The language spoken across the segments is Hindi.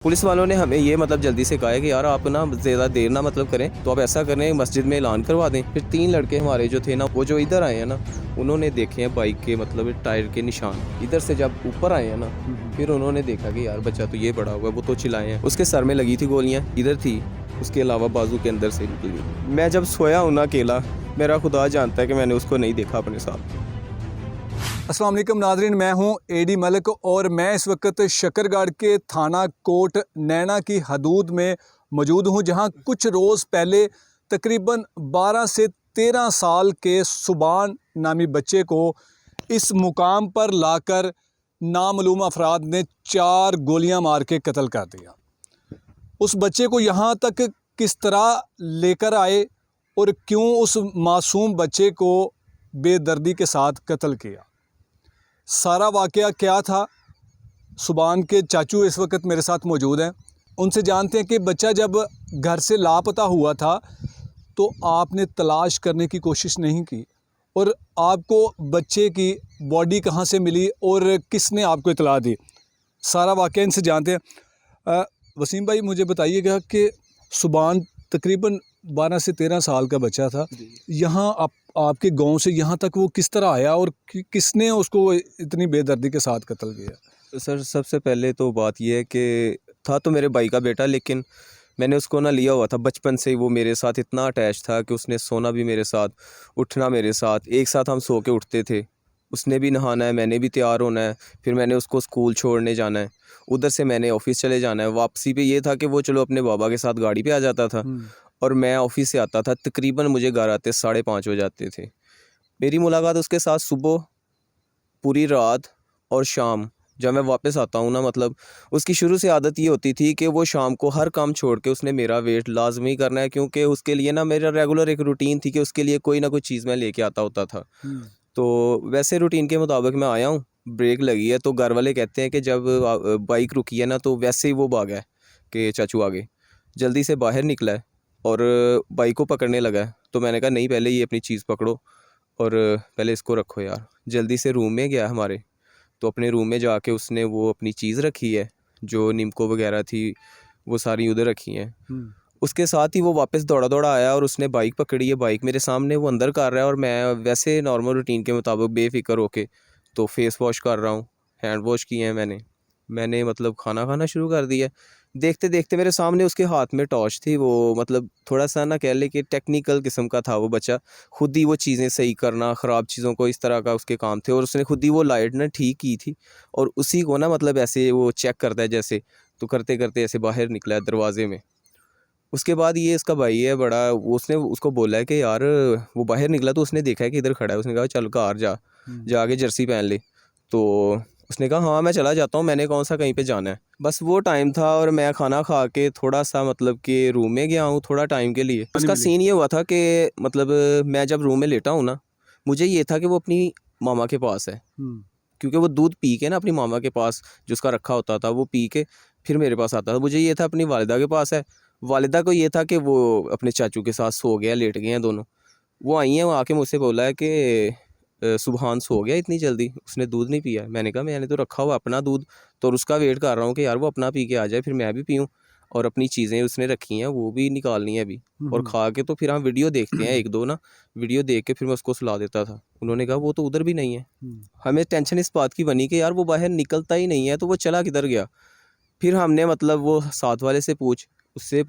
पुलिस वालों ने हमें ये मतलब जल्दी से कहा है कि यार आप ना ज़्यादा देर ना मतलब करें, तो आप ऐसा करें मस्जिद में ऐलान करवा दें। फिर 3 लड़के हमारे जो थे ना, वो जो इधर आए हैं ना, उन्होंने देखे हैं बाइक के मतलब टायर के निशान। इधर से जब ऊपर आए हैं ना, फिर उन्होंने देखा कि यार बच्चा तो ये बड़ा हुआ है, वो तो चिल्लाए हैं। उसके सर में लगी थी गोलियाँ, इधर थी, उसके अलावा बाजू के अंदर से निकली। मैं जब सोया हूँ ना अकेला, मेरा खुदा जानता है कि मैंने उसको नहीं देखा अपने साथ। अस्सलाम वालेकुम नाज़रीन, मैं हूं एडी मलिक और मैं इस वक्त शकरगढ़ के थाना कोट नैना की हदूद में मौजूद हूं, जहां कुछ रोज़ पहले तकरीबन 12 से 13 साल के सुबान नामी बच्चे को इस मुकाम पर लाकर नामालूम अफराद ने 4 गोलियां मार के कत्ल कर दिया। उस बच्चे को यहाँ तक किस तरह लेकर आए और क्यों उस मासूम बच्चे को बेदर्दी के साथ कत्ल किया, सारा वाक़या क्या था। सुबान के चाचू इस वक्त मेरे साथ मौजूद हैं, उनसे जानते हैं कि बच्चा जब घर से लापता हुआ था तो आपने तलाश करने की कोशिश नहीं की और आपको बच्चे की बॉडी कहाँ से मिली और किसने आपको इतला दी, सारा वाक़या इनसे जानते हैं। वसीम भाई, मुझे बताइएगा कि सुबान तकरीबन 12 से 13 साल का बच्चा था, यहाँ आपके गांव से यहाँ तक वो किस तरह आया और किसने उसको इतनी बेदर्दी के साथ कत्ल किया? सर सबसे पहले तो बात यह है कि था तो मेरे भाई का बेटा, लेकिन मैंने उसको ना लिया हुआ था बचपन से ही। वो मेरे साथ इतना अटैच था कि उसने सोना भी मेरे साथ, उठना मेरे साथ, एक साथ हम सो के उठते थे। उसने भी नहाना है, मैंने भी तैयार होना है, फिर मैंने उसको स्कूल छोड़ने जाना है, उधर से मैंने ऑफिस चले जाना है। वापसी पे ये था कि वो चलो अपने बाबा के साथ गाड़ी पे आ जाता था और मैं ऑफिस से आता था, तकरीबन मुझे घर आते 5:30 हो जाते थे। मेरी मुलाकात उसके साथ सुबह, पूरी रात और शाम जब मैं वापस आता हूँ ना, मतलब उसकी शुरू से आदत ये होती थी कि वो शाम को हर काम छोड़ के उसने मेरा वेट लाजमी करना है, क्योंकि उसके लिए ना मेरा रेगुलर एक रूटीन थी कि उसके लिए कोई ना कोई चीज़ मैं लेके आता होता था। तो वैसे रूटीन के मुताबिक मैं आया हूँ, ब्रेक लगी है, तो घर वाले कहते हैं कि जब बाइक रुकी है ना, तो वैसे ही वो भागा है कि चाचू आगे, जल्दी से बाहर निकला है और बाइक को पकड़ने लगा है। तो मैंने कहा नहीं, पहले ये अपनी चीज़ पकड़ो और पहले इसको रखो यार। जल्दी से रूम में गया हमारे, तो अपने रूम में जाके उसने वो अपनी चीज़ रखी है, जो निम्को वगैरह थी वो सारी उधर रखी हैं। उसके साथ ही वो वापस दौड़ा दौड़ा आया और उसने बाइक पकड़ी है, बाइक मेरे सामने वो अंदर कर रहा है और मैं वैसे नॉर्मल रूटीन के मुताबिक बेफिक्र होके तो फेस वॉश कर रहा हूँ, हैंड वॉश किए हैं मैंने मतलब खाना खाना शुरू कर दिया। देखते देखते मेरे सामने उसके हाथ में टॉर्च थी। वो मतलब थोड़ा सा ना कह ले कि टेक्निकल किस्म का था वो बच्चा, खुद ही वो चीज़ें सही करना, ख़राब चीज़ों को, इस तरह का उसके काम थे। और उसने खुद ही वो लाइट ना ठीक की थी और उसी को ना मतलब ऐसे वो चेक करता है जैसे, तो करते करते ऐसे बाहर निकला है दरवाजे में। उसके बाद ये इसका भाई है बड़ा, वो उसने उसको बोला है कि यार वो बाहर निकला, तो उसने देखा है कि इधर खड़ा है। उसने कहा चल कार जाके जर्सी पहन ले। तो उसने कहा हाँ मैं चला जाता हूँ, मैंने कौन सा कहीं पे जाना है। बस वो टाइम था और मैं खाना खा के थोड़ा सा मतलब कि रूम में गया हूँ थोड़ा टाइम के लिए। उसका सीन ये हुआ था कि मतलब मैं जब रूम में लेटा हूँ ना, मुझे ये था कि वो अपनी मामा के पास है, क्योंकि वो दूध पी के ना अपनी मामा के पास जो उसका रखा होता था वो पी के फिर मेरे पास आता था। मुझे ये था अपनी वालिदा के पास है, वालिदा को ये था कि वो अपने चाचू के साथ सो गया, लेट गए हैं दोनों। वो आई हैं, वो आके मुझसे बोला है कि सुबहान सो गया इतनी जल्दी, उसने दूध नहीं पिया। मैंने कहा मैंने तो रखा हुआ अपना दूध, तो और उसका वेट कर रहा हूँ कि यार वो अपना पी के आ जाए, फिर मैं भी पीऊँ। और अपनी चीज़ें उसने रखी हैं वो भी निकालनी है अभी, और खा के तो फिर हम वीडियो देखते हैं एक दो ना, वीडियो देख के फिर मैं उसको सुला देता था। उन्होंने कहा वो तो उधर भी नहीं है। हमें टेंशन इस बात की बनी कि यार वो बाहर निकलता ही नहीं है, तो वो चला किधर गया। फिर हमने मतलब वो साथ वाले से उससे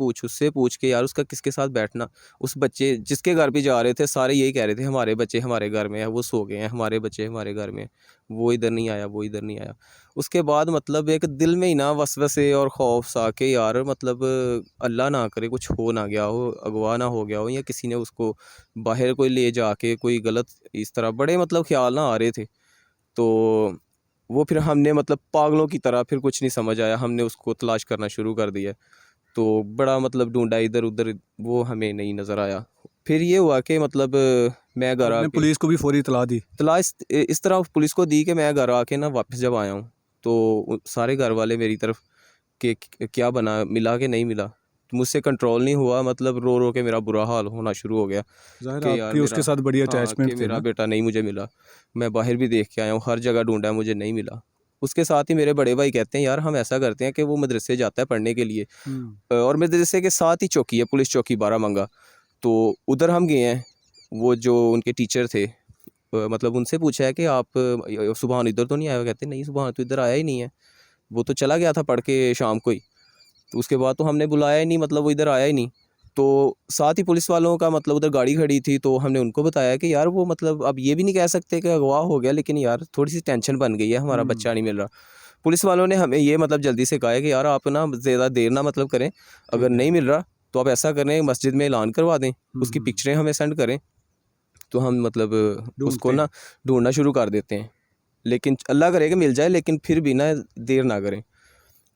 पूछ के यार उसका किसके साथ बैठना। उस बच्चे जिसके घर पे जा रहे थे सारे यही कह रहे थे हमारे बच्चे हमारे घर में है, वो सो गए हैं, हमारे बच्चे हमारे घर में, वो इधर नहीं आया, वो इधर नहीं आया। उसके बाद मतलब एक दिल में ही ना वसवसे और खौफ सा के यार मतलब अल्लाह ना करे कुछ हो ना गया हो, अगवा ना हो गया हो, या किसी ने उसको बाहर कोई ले जाके कोई गलत इस तरह, बड़े मतलब ख्याल ना आ रहे थे। तो वो फिर हमने मतलब पागलों की तरह, फिर कुछ नहीं समझ आया, हमने उसको तलाश करना शुरू कर दिया। तो बड़ा मतलब ढूंढा इधर उधर, वो हमें नहीं नज़र आया। फिर ये हुआ कि मतलब मैं घर आपने आके पुलिस को भी फौरी इतला दी? तलाश इस तरह पुलिस को दी कि मैं घर आके ना वापस जब आया हूँ, तो सारे घर वाले मेरी तरफ कि क्या बना, मिला कि नहीं मिला। तो मुझसे कंट्रोल नहीं हुआ, मतलब रो रो के मेरा बुरा हाल होना शुरू हो गया ज़ाहिर कि यार आपकी मेरा, उसके साथ बड़ी हाँ कि अटैचमेंट थी मेरा ना। बेटा नहीं मुझे मिला। मैं बाहर भी देख के आया हूँ, हर जगह ढूंढा, मुझे नहीं मिला। उसके साथ ही मेरे बड़े भाई कहते हैं यार हम ऐसा करते हैं कि वो मदरसे जाता है पढ़ने के लिए, और मदरसे के साथ ही चौकी है, पुलिस चौकी बारामंगा, तो उधर हम गए हैं। वो जो उनके टीचर थे, मतलब उनसे पूछा है कि आप सुबहान इधर तो नहीं आया? कहते नहीं, सुबहान तो इधर आया ही नहीं है, वो तो चला गया था पढ़ के शाम को ही। तो उसके बाद तो हमने बुलाया ही नहीं, मतलब वो इधर आया ही नहीं। तो साथ ही पुलिस वालों का मतलब उधर गाड़ी खड़ी थी, तो हमने उनको बताया कि यार वो मतलब अब ये भी नहीं कह सकते कि अगवा हो गया, लेकिन यार थोड़ी सी टेंशन बन गई है, हमारा बच्चा नहीं मिल रहा। पुलिस वालों ने हमें ये मतलब जल्दी से कहा है कि यार आप ना ज़्यादा देर ना मतलब करें, अगर नहीं मिल रहा तो आप ऐसा करें मस्जिद में ऐलान करवा दें, उसकी पिक्चरें हमें सेंड करें, तो हम मतलब उसको ना ढूंढना शुरू कर देते हैं। लेकिन अल्लाह करे कि मिल जाए, लेकिन फिर भी ना देर ना करें।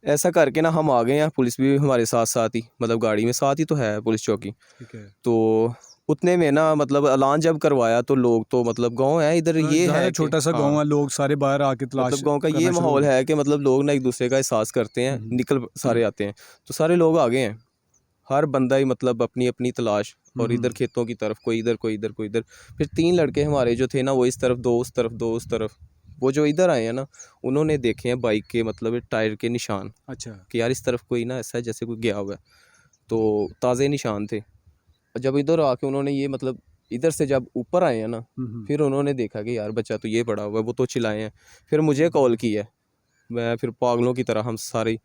ऐसा करके ना हम आ गए हैं, पुलिस भी हमारे साथ साथ ही, मतलब गाड़ी में साथ ही तो है पुलिस चौकी। ठीक है। तो उतने में ना मतलब ऐलान जब करवाया तो लोग तो मतलब गांव है इधर, ये ज़ाहिर है है कि छोटा सा गांव हाँ, है, लोग सारे बाहर आके तलाश मतलब गांव का ये करना शुरू हो माहौल गए। है कि मतलब लोग ना एक दूसरे का एहसास करते हैं, निकल सारे आते हैं, तो सारे लोग आ गए हैं। हर बंदा ही मतलब अपनी अपनी तलाश, और इधर खेतों की तरफ, कोई इधर कोई इधर कोई इधर। फिर 3 लड़के हमारे जो थे ना, वो इस तरफ, 2 उस तरफ, 2 उस तरफ। वो जो इधर आए हैं ना, उन्होंने देखे हैं बाइक के मतलब टायर के निशान, अच्छा। कि यार इस तरफ कोई ना ऐसा है जैसे कोई गया हुआ है, तो ताज़े निशान थे। और जब इधर आके उन्होंने ये मतलब इधर से जब ऊपर आए हैं ना, फिर उन्होंने देखा कि यार बच्चा तो ये पड़ा हुआ है, वो तो चिल्लाए हैं। फिर मुझे कॉल की है, मैं फिर पागलों की तरह हम सारे,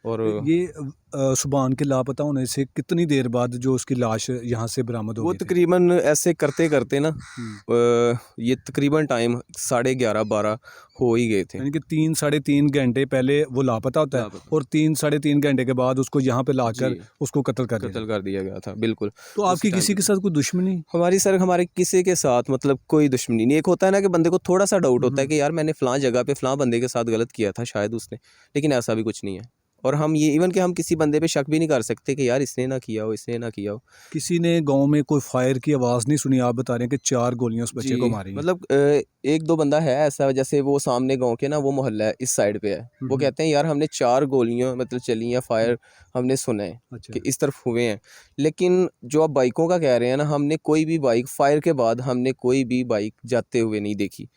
और ये सुभान के लापता होने से कितनी देर बाद जो उसकी लाश यहाँ से बरामद हो वो गई थी? तकरीबन ऐसे करते करते ना ये तकरीबन टाइम 11:30-12 हो ही गए थे। यानी कि 3 साढ़े 3 घंटे पहले वो लापता होता है लापता, और 3 साढ़े 3 घंटे के बाद उसको यहाँ पे जी, लाकर उसको कत्ल कर दिया कत्ल जाता है। कर दिया गया था, बिल्कुल तो उसी आपकी टाइम किसी पे। के साथ कोई दुश्मनी? हमारी सर, हमारे किसी के साथ मतलब कोई दुश्मनी नहीं। एक होता है ना कि बंदे को थोड़ा सा डाउट होता है कि यार मैंने फ़लाँ जगह पे फ़लाँ बंदे के साथ गलत किया था शायद उसने, लेकिन ऐसा भी कुछ नहीं है। और हम ये इवन कि हम किसी बंदे पे शक भी नहीं कर सकते कि यार इसने ना किया हो, इसने ना किया हो। किसी ने गांव में कोई फायर की आवाज़ नहीं सुनी? आप बता रहे हैं कि 4 गोलियां उस बच्चे को जी, मारी हैं। मतलब 1-2 बंदा है ऐसा, जैसे वो सामने गाँव के ना वो मोहल्ला है, इस साइड पे है। वो कहते हैं यार हमने 4 गोलियाँ मतलब चली हैं, फायर हमने सुना है अच्छा। कि इस तरफ हुए हैं। लेकिन जो आप बाइकों का कह रहे हैं ना, हमने कोई भी बाइक फायर के बाद हमने कोई भी बाइक जाते हुए नहीं देखी।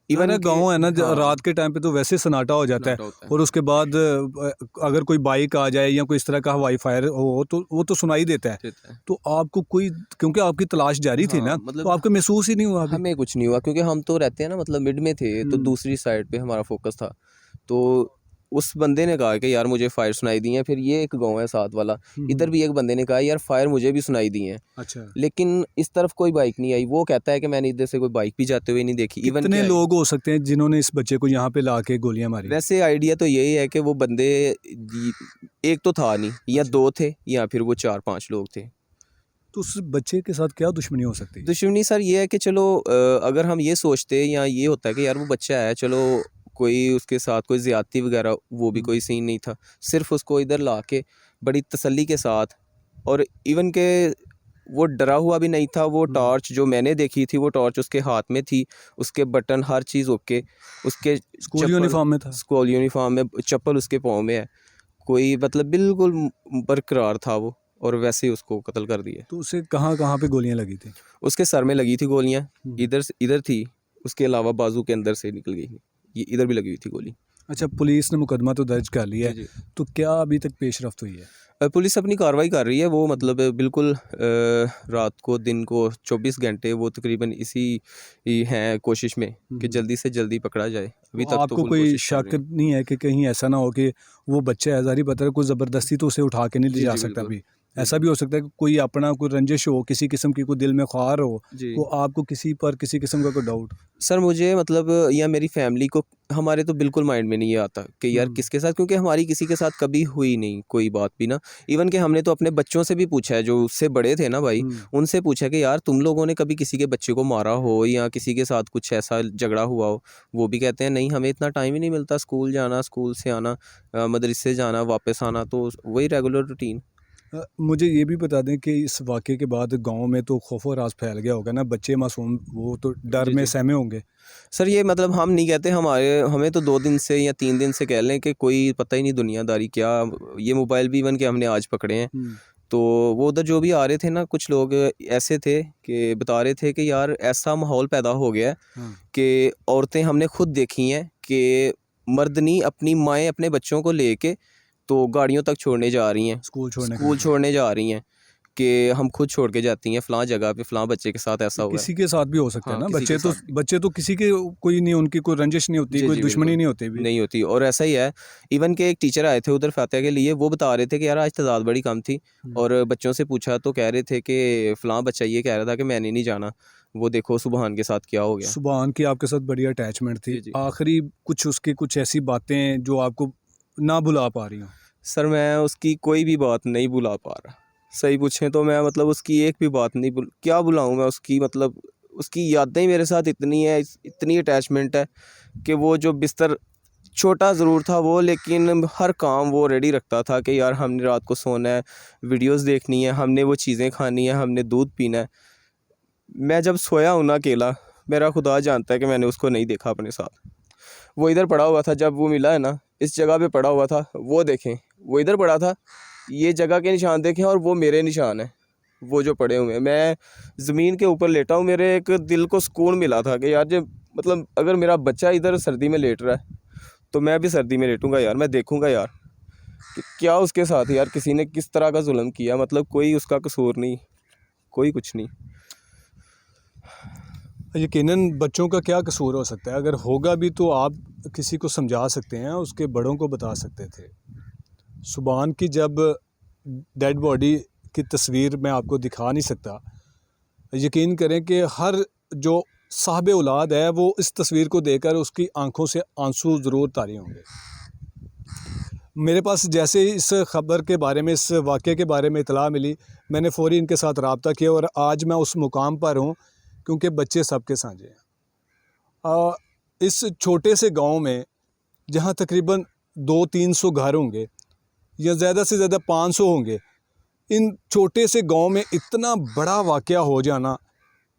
सारा इवन के गांव है ना, हाँ, रात के टाइम पे तो वैसे सन्नाटा हो जाता है सन्नाटा होता है। और उसके बाद अगर कोई बाइक आ जाए या कोई इस तरह का हवाई फायर हो तो वो तो सुनाई देता है। देता है। तो आपको कोई, क्योंकि आपकी तलाश जारी थी हाँ, ना, तो मतलब आपको महसूस ही नहीं हुआ अभी? हमें कुछ नहीं हुआ, क्योंकि हम तो रहते हैं ना मतलब मिड में थे, तो दूसरी साइड पे हमारा फोकस था। तो उस बंदे ने कहा कि यार मुझे फायर सुनाई दी है। फिर ये एक गांव है साथ वाला, इधर भी एक बंदे ने कहा यार फायर मुझे भी सुनाई दी है, अच्छा। लेकिन इस तरफ कोई बाइक नहीं आई। वो कहता है कि मैंने इधर से कोई बाइक भी जाते हुए नहीं देखी। इवन कितने क्या है, लोग हो सकते हैं जिन्होंने इस बच्चे को यहाँ पे लाके गोलियां मारी? वैसे आइडिया तो यही है कि वो बंदे एक तो था नहीं, या अच्छा। 2 थे, या फिर वो 4-5 लोग थे। तो उस बच्चे के साथ क्या दुश्मनी हो सकती है? दुश्मनी सर ये है कि चलो अगर हम ये सोचते, या ये होता है कि यार वो बच्चा है, चलो कोई उसके साथ कोई ज़्यादती वगैरह वो भी कोई सीन नहीं था। सिर्फ़ उसको इधर ला के बड़ी तसल्ली के साथ, और इवन के वो डरा हुआ भी नहीं था। वो टॉर्च जो मैंने देखी थी, वो टॉर्च उसके हाथ में थी, उसके बटन हर चीज़ ओके, उसके स्कूल चप्पल यूनिफॉर्म में था? स्कूल यूनिफ़ॉर्म में, चप्पल उसके पाँव में है। कोई मतलब बिल्कुल बरकरार था वो, और वैसे ही उसको कत्ल कर दिया। तो उसे कहाँ कहाँ पे गोलियां लगी थी? उसके सर में लगी थी गोलियाँ, इधर से इधर थी, उसके अलावा बाजू के अंदर से निकल गई। ये इधर भी लगी हुई थी गोली। अच्छा, पुलिस ने मुकदमा तो दर्ज कर लिया जी, है, जी। तो क्या अभी तक पेशरफ्त हुई है? पुलिस अपनी कार्रवाई कर रही है। वो मतलब बिल्कुल रात को दिन को 24 घंटे वो तकरीबन इसी ही हैं कोशिश में कि जल्दी से जल्दी पकड़ा जाए। अभी तो तक तो आपको फुल कोई कोशिश कर शक रहे हैं। नहीं है कि कहीं ऐसा ना हो कि वो बच्चा है, ज़ाहिर पता है, कोई ज़बरदस्ती तो उसे उठा के नहीं ले जी, जा जी, सकता बिल्कुल। अभी? ऐसा भी हो सकता है कि कोई अपना कोई रंजिश हो, किसी किस्म की कोई दिल में ख्वार हो, जी। तो आपको किसी पर किसी किस्म का कोई डाउट? सर मुझे मतलब या मेरी फैमिली को, हमारे तो बिल्कुल माइंड में नहीं ये आता कि यार किसके साथ, क्योंकि हमारी किसी के साथ कभी हुई नहीं कोई बात भी ना। इवन कि हमने तो अपने बच्चों से भी पूछा है, जो उससे बड़े थे ना भाई, उनसे पूछा कि यार तुम लोगों ने कभी किसी के बच्चे को मारा हो, या किसी के साथ कुछ ऐसा झगड़ा हुआ हो? वो भी कहते हैं नहीं, हमें इतना टाइम ही नहीं मिलता, स्कूल जाना, स्कूल से आना, मदरसे जाना, वापस आना, तो वही रेगुलर रूटीन। मुझे ये भी बता दें कि इस वाक़े के बाद गाँव में तो खौफ व राज़ फैल गया होगा ना, बच्चे मासूम वो तो डर जी, में जी। सहमे होंगे। सर ये मतलब हम नहीं कहते, हमारे हमें तो 2 दिन से या 3 दिन से कह लें कि कोई पता ही नहीं दुनियादारी क्या। ये मोबाइल भी इवन के हमने आज पकड़े हैं। तो वो उधर जो भी आ रहे थे ना, कुछ लोग ऐसे थे कि बता रहे थे कि यार ऐसा माहौल पैदा हो गया है हाँ। कि औरतें हमने खुद देखी हैं कि मर्द नहीं, अपनी माएँ अपने बच्चों को लेके तो गाड़ियों तक छोड़ने जा रही हैं, स्कूल छोड़ने के स्कूल लिए। छोड़ने जा रही हैं कि हम खुद छोड़ के जाती हैं फ़लाँ जगह पे, फ़लाँ बच्चे के साथ ऐसा हुआ है। किसी के साथ भी हो सकता है हाँ, ना, किसी के साथ भी। बच्चे तो किसी के कोई नहीं, उनकी कोई रंजिश नहीं होती, जी, कोई जी, दुश्मनी बिल्कुल। नहीं होती भी। नहीं होती, और ऐसा ही है। इवन के एक टीचर आए थे उधर फ़ातिहा के लिए, वो बता रहे थे कि यार आज तादाद बड़ी कम थी, और बच्चों से पूछा तो कह रहे थे कि फ़लाँ बच्चा ये कह रहा था कि मैंने नहीं जाना, वो देखो सुबहान के साथ क्या हो गया। सुभान की आपके साथ बड़ी अटैचमेंट थी। जी, जी। आखिरी कुछ उसकी कुछ ऐसी बातें जो आपको ना भुला पा रही हों? सर मैं उसकी कोई भी बात नहीं भुला पा रहा। सही पूछें तो मैं मतलब उसकी एक भी बात नहीं क्या भुलाऊँ मैं उसकी, मतलब उसकी यादें मेरे साथ इतनी है, इतनी अटैचमेंट है कि वो जो बिस्तर छोटा ज़रूर था वो, लेकिन हर काम वो रेडी रखता था कि यार हमने रात को सोना है, वीडियोस देखनी है, हमने वो चीज़ें खानी है, हमने दूध पीना है। मैं जब सोया हूँ ना अकेला, मेरा खुदा जानता है कि मैंने उसको नहीं देखा अपने साथ। वो इधर पड़ा हुआ था, जब वो मिला है ना, इस जगह पे पड़ा हुआ था, वो देखें, वो इधर पड़ा था, ये जगह के निशान देखें, और वो मेरे निशान हैं, वो जो पड़े हुए हैं। मैं ज़मीन के ऊपर लेटा हूँ, मेरे एक दिल को सुकून मिला था कि यार जब मतलब अगर मेरा बच्चा इधर सर्दी में लेट रहा है तो मैं भी सर्दी में लेटूंगा यार, मैं देखूंगा यार कि क्या उसके साथ यार किसी ने किस तरह का जुल्म किया, मतलब कोई उसका कसूर नहीं, कोई कुछ नहीं। यकीनन बच्चों का क्या कसूर हो सकता है? अगर होगा भी तो आप किसी को समझा सकते हैं, उसके बड़ों को बता सकते थे। सुभान की जब डेड बॉडी की तस्वीर मैं आपको दिखा नहीं सकता, यकीन करें कि हर जो साहिब औलाद है वो इस तस्वीर को देखकर उसकी आंखों से आंसू ज़रूर तारे होंगे। मेरे पास जैसे ही इस ख़बर के बारे में, इस वाक़ये के बारे में इत्तला मिली, मैंने फ़ौरी इनके साथ रब्ता किया और आज मैं उस मुकाम पर हूँ क्योंकि बच्चे सबके साझे हैं। इस छोटे से गांव में जहाँ तकरीबन 200-300 घर होंगे या ज़्यादा से ज़्यादा 500 होंगे, इन छोटे से गांव में इतना बड़ा वाक़या हो जाना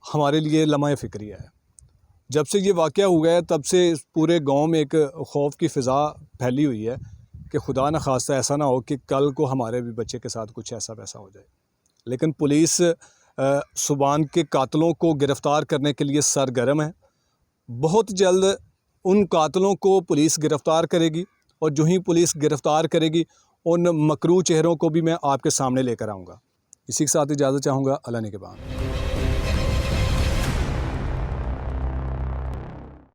हमारे लिए लम्हा फ़िक्रिया है। जब से ये वाक़या हुआ है तब से इस पूरे गांव में एक खौफ की फ़िज़ा फैली हुई है कि खुदा न खास्ता ऐसा ना हो कि कल को हमारे भी बच्चे के साथ कुछ ऐसा वैसा हो जाए। लेकिन पुलिस सुभान के कातलों को गिरफ़्तार करने के लिए सरगर्म है। बहुत जल्द उन कातलों को पुलिस गिरफ़्तार करेगी और जो ही पुलिस गिरफ़्तार करेगी उन मकरू चेहरों को भी मैं आपके सामने लेकर आऊँगा। इसी के साथ इजाज़त चाहूँगा। अल्लाह ने के बाद।